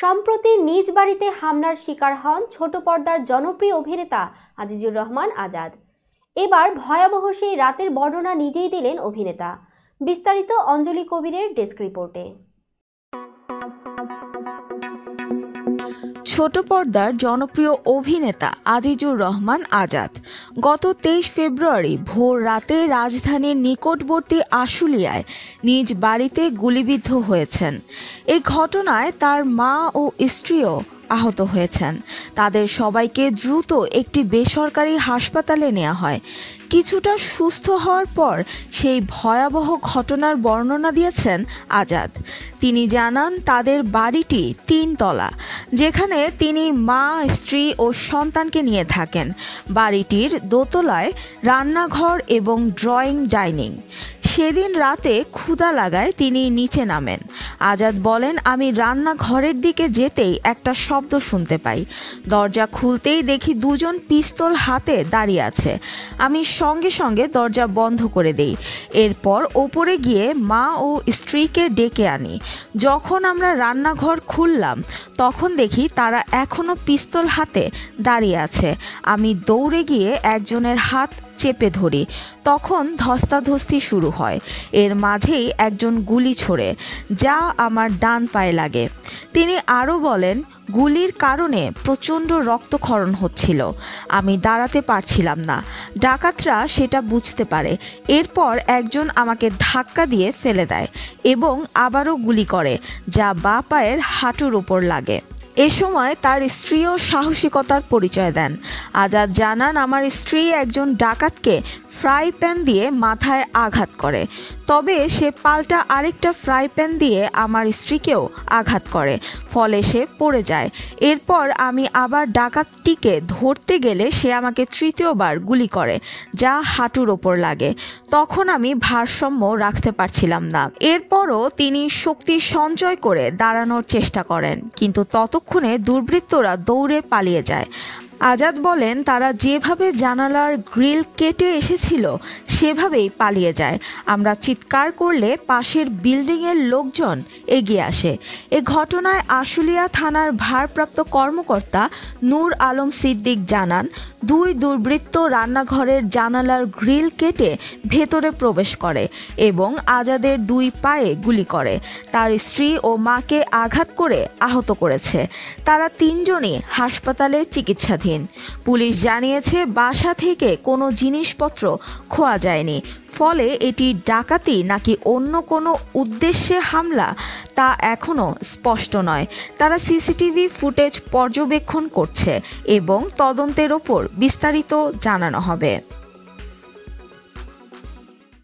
সম্প্রতি নিজ বাড়িতে হামলার শিকার হন ছোট পর্দার জনপ্রিয় অভিনেতা আজিজুর রহমান আজাদ। এবার ভয়াবহ সেই রাতের বর্ণনা নিজেই দিলেন অভিনেতা। বিস্তারিত অঞ্জলি কবিরের ডেস্ক রিপোর্টে। ছোট পর্দার জনপ্রিয় অভিনেতা আজিজুর রহমান আজাদ গত 23 ফেব্রুয়ারি ভোর রাতে রাজধানীর নিকটবর্তী আশুলিয়ায় নিজ বাড়িতে গুলিবিদ্ধ হয়েছেন। এই ঘটনায় তার মা ও স্ত্রীও আহত হয়েছেন। তাদের সবাইকে দ্রুত একটি বেসরকারি হাসপাতালে নেওয়া হয়। কিছুটা সুস্থ হওয়ার পর সেই ভয়াবহ ঘটনার বর্ণনা দিয়েছেন আজাদ। তিনি জানান তাদের বাড়িটি 3 তলা, যেখানে তিনি মা, স্ত্রী ও সন্তানকে নিয়ে থাকেন। বাড়িটির দোতলায় রান্নাঘর এবং ড্রয়িং ডাইনিং। সেদিন রাতে ক্ষুধা লাগায় তিনি নিচে নামেন। আজাদ বলেন, আমি রান্নাঘরের দিকে যেতেই একটা শব্দ শুনতে পাই। দরজা খুলতেই দেখি দুজন পিস্তল হাতে দাঁড়িয়ে আছে। আমি সঙ্গে সঙ্গে দরজা বন্ধ করে দেই। এরপর ওপরে গিয়ে মা ও স্ত্রীকে ডেকে আনি। যখন আমরা রান্নাঘর খুললাম তখন দেখি তারা এখনো পিস্তল হাতে দাঁড়িয়ে আছে। আমি দৌড়ে গিয়ে একজনের হাত চেপে ধরি। তখন ধস্তাধস্তি শুরু হয়। এর মাঝেই একজন গুলি ছোড়ে, যা আমার ডান পায়ে লাগে। তিনি আরও বলেন, গুলির কারণে প্রচণ্ড রক্তক্ষরণ হচ্ছিল। আমি দাঁড়াতে পারছিলাম না। ডাকাতরা সেটা বুঝতে পারে। এরপর একজন আমাকে ধাক্কা দিয়ে ফেলে দেয় এবং আবারও গুলি করে, যা বাঁ পায়ের হাঁটুর ওপর লাগে। এ সময় তার স্ত্রীও সাহসিকতার পরিচয় দেন। আজাদ জানান, আমার স্ত্রী একজন ডাকাতকে ফ্রাই প্যান দিয়ে মাথায় আঘাত করে, তবে সে পাল্টা আরেকটা ফ্রাই প্যান দিয়ে আমার স্ত্রীকেও আঘাত করে, ফলে সে পড়ে যায়। এরপর আমি আবার ডাকাতটিকে ধরতে গেলে সে আমাকে তৃতীয়বার গুলি করে, যা হাঁটুর ওপর লাগে। তখন আমি ভারসাম্য রাখতে পারছিলাম না। এরপরও তিনি শক্তি সঞ্চয় করে দাঁড়ানোর চেষ্টা করেন, কিন্তু ততক্ষণে দুর্বৃত্তরা দৌড়ে পালিয়ে যায়। আজাদ বলেন, তারা যেভাবে জানালার গ্রিল কেটে এসেছিল সেভাবেই পালিয়ে যায়। আমরা চিৎকার করলে পাশের বিল্ডিংয়ের লোকজন এগিয়ে আসে। এ ঘটনায় আশুলিয়া থানার ভারপ্রাপ্ত কর্মকর্তা নূর আলম সিদ্দিক জানান, 2 দুর্বৃত্ত রান্নাঘরের জানালার গ্রিল কেটে ভেতরে প্রবেশ করে এবং আজাদের 2 পায়ে গুলি করে। তার স্ত্রী ও মাকে আঘাত করে আহত করেছে। তারা 3 জনই হাসপাতালে চিকিৎসাধীন। পুলিশ জানিয়েছে, বাসা থেকে কোনো জিনিসপত্র খোয়া যায়নি। ফলে এটি ডাকাতি নাকি অন্য কোনো উদ্দেশ্যে হামলা তা এখনও স্পষ্ট নয়। তারা সিসিটিভি ফুটেজ পর্যবেক্ষণ করছে এবং তদন্তের ওপর বিস্তারিত জানানো হবে।